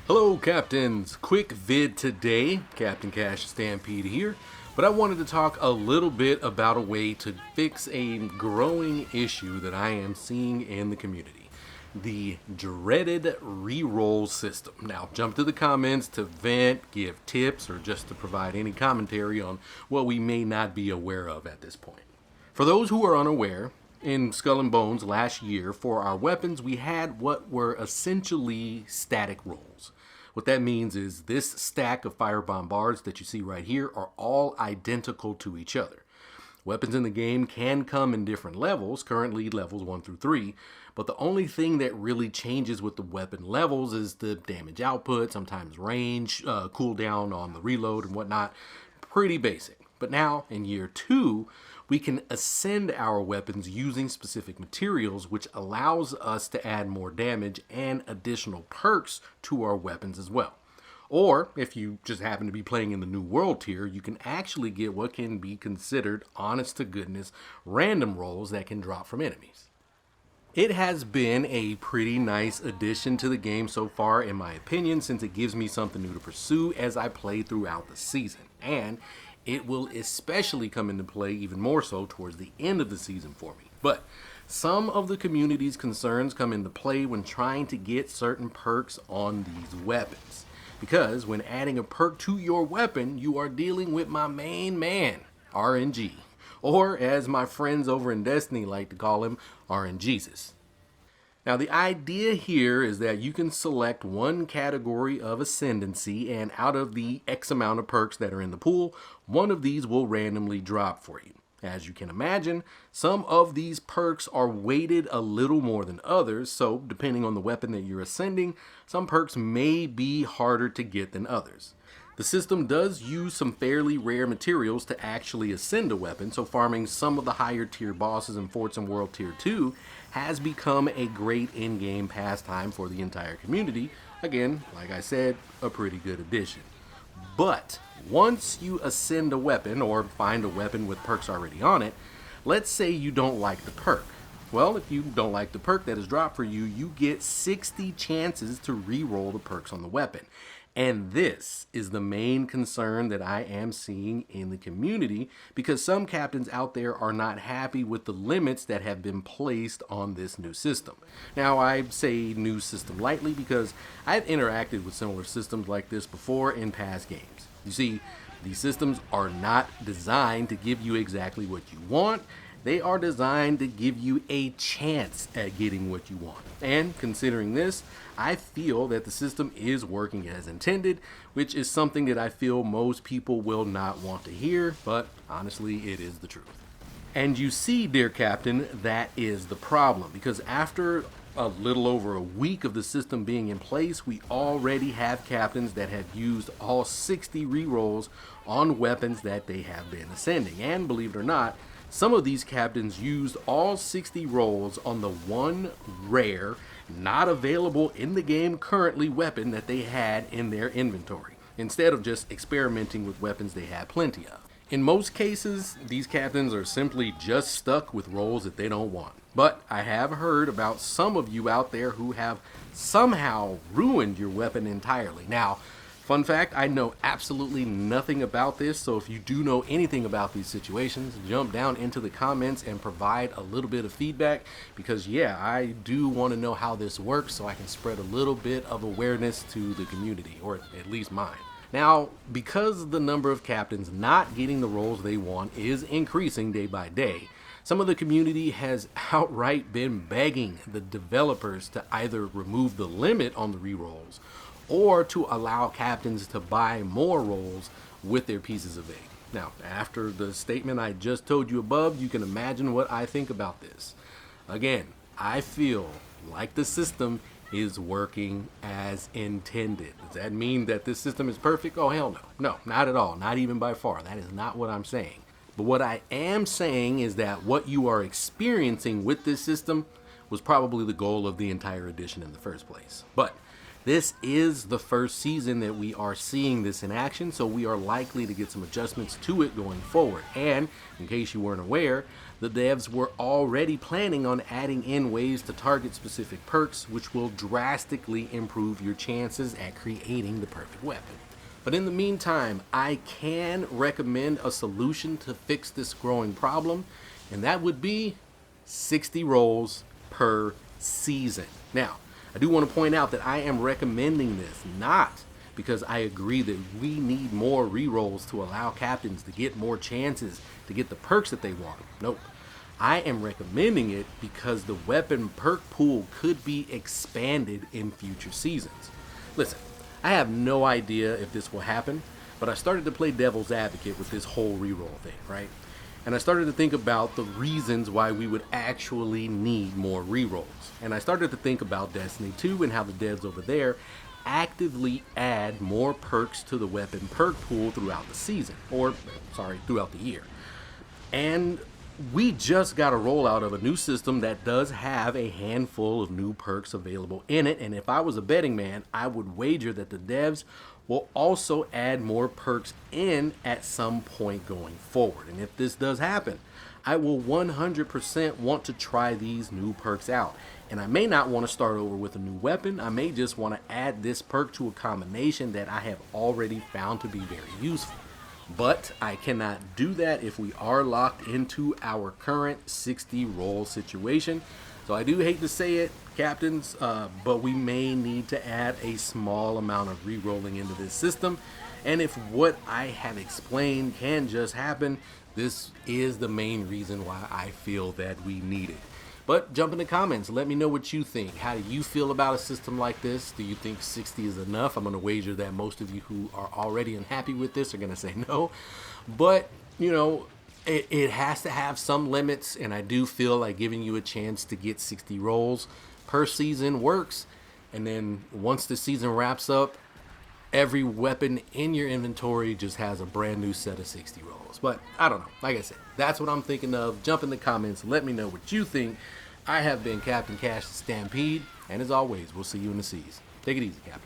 Hello Captains, quick vid today, Captain Cash Stampede here, but I wanted to talk a little bit about a way to fix a growing issue that I am seeing in the community. The dreaded reroll system. Now jump to the comments to vent, give tips, or just to provide any commentary on what we may not be aware of at this point. For those who are unaware, in Skull and Bones last year, for our weapons, we had what were essentially static rolls. What that means is this stack of fire bombards that you see right here are all identical to each other. Weapons in the game can come in different levels, currently levels 1 through 3, but the only thing that really changes with the weapon levels is the damage output, sometimes range, cooldown on the reload and whatnot. Pretty basic. But now, in year 2, we can ascend our weapons using specific materials, which allows us to add more damage and additional perks to our weapons as well. Or, if you just happen to be playing in the New World tier, you can actually get what can be considered honest-to-goodness random rolls that can drop from enemies. It has been a pretty nice addition to the game so far, in my opinion, since it gives me something new to pursue as I play throughout the season. And it will especially come into play even more so towards the end of the season for me. But some of the community's concerns come into play when trying to get certain perks on these weapons. Because when adding a perk to your weapon, you are dealing with my main man, RNG. Or as my friends over in Destiny like to call him, RNGesus. Now the idea here is that you can select one category of ascendancy, and out of the X amount of perks that are in the pool, one of these will randomly drop for you. As you can imagine, some of these perks are weighted a little more than others, so depending on the weapon that you're ascending, some perks may be harder to get than others. The system does use some fairly rare materials to actually ascend a weapon, so farming some of the higher tier bosses in Forts and World Tier 2 has become a great in-game pastime for the entire community. Again, like I said, a pretty good addition. But once you ascend a weapon or find a weapon with perks already on it, let's say you don't like the perk. Well, if you don't like the perk that is dropped for you, you get 60 chances to re-roll the perks on the weapon. And this is the main concern that I am seeing in the community, because some captains out there are not happy with the limits that have been placed on this new system. Now, I say new system lightly because I've interacted with similar systems like this before in past games. You see, these systems are not designed to give you exactly what you want. They are designed to give you a chance at getting what you want. And considering this, I feel that the system is working as intended, which is something that I feel most people will not want to hear, but honestly, it is the truth. And you see, dear Captain, that is the problem, because after a little over a week of the system being in place, we already have captains that have used all 60 rerolls on weapons that they have been ascending. And believe it or not, some of these captains used all 60 rolls on the one rare, not available in the game currently weapon that they had in their inventory, instead of just experimenting with weapons they had plenty of. In most cases, these captains are simply just stuck with rolls that they don't want. But I have heard about some of you out there who have somehow ruined your weapon entirely. Now, fun fact, I know absolutely nothing about this, so if you do know anything about these situations, jump down into the comments and provide a little bit of feedback, because yeah, I do want to know how this works so I can spread a little bit of awareness to the community, or at least mine. Now, because the number of captains not getting the roles they want is increasing day by day, some of the community has outright been begging the developers to either remove the limit on the rerolls or to allow captains to buy more rolls with their pieces of egg. Now, after the statement I just told you above, you can imagine what I think about this. Again, I feel like the system is working as intended. Does that mean that this system is perfect? Oh, hell no. No, not at all. Not even by far. That is not what I'm saying. But what I am saying is that what you are experiencing with this system was probably the goal of the entire edition in the first place. But This is the first season that we are seeing this in action, so we are likely to get some adjustments to it going forward. And in case you weren't aware, the devs were already planning on adding in ways to target specific perks, which will drastically improve your chances at creating the perfect weapon. But in the meantime, I can recommend a solution to fix this growing problem, and that would be 60 rolls per season. Now, I do want to point out that I am recommending this not because I agree that we need more rerolls to allow captains to get more chances to get the perks that they want. Nope. I am recommending it because the weapon perk pool could be expanded in future seasons. Listen, I have no idea if this will happen, but I started to play devil's advocate with this whole reroll thing, right? And I started to think about the reasons why we would actually need more rerolls. And I started to think about Destiny 2 and how the devs over there actively add more perks to the weapon perk pool throughout the season, throughout the year. And we just got a rollout of a new system that does have a handful of new perks available in it. And if I was a betting man, I would wager that the devs will also add more perks in at some point going forward. And if this does happen, I will 100% want to try these new perks out. And I may not want to start over with a new weapon. I may just want to add this perk to a combination that I have already found to be very useful. But I cannot do that if we are locked into our current 60 roll situation. So I do hate to say it, captains, but we may need to add a small amount of re-rolling into this system. And if what I have explained can just happen, this is the main reason why I feel that we need it. But jump in the comments, let me know what you think. How do you feel about a system like this? Do you think 60 is enough? I'm going to wager that most of you who are already unhappy with this are going to say no. But, you know, it has to have some limits, and I do feel like giving you a chance to get 60 rolls per season works. And then once the season wraps up, every weapon in your inventory just has a brand new set of 60 rolls. But I don't know. Like I said, that's what I'm thinking of. Jump in the comments. Let me know what you think. I have been Captain Cash the Stampede. And as always, we'll see you in the seas. Take it easy, Captains.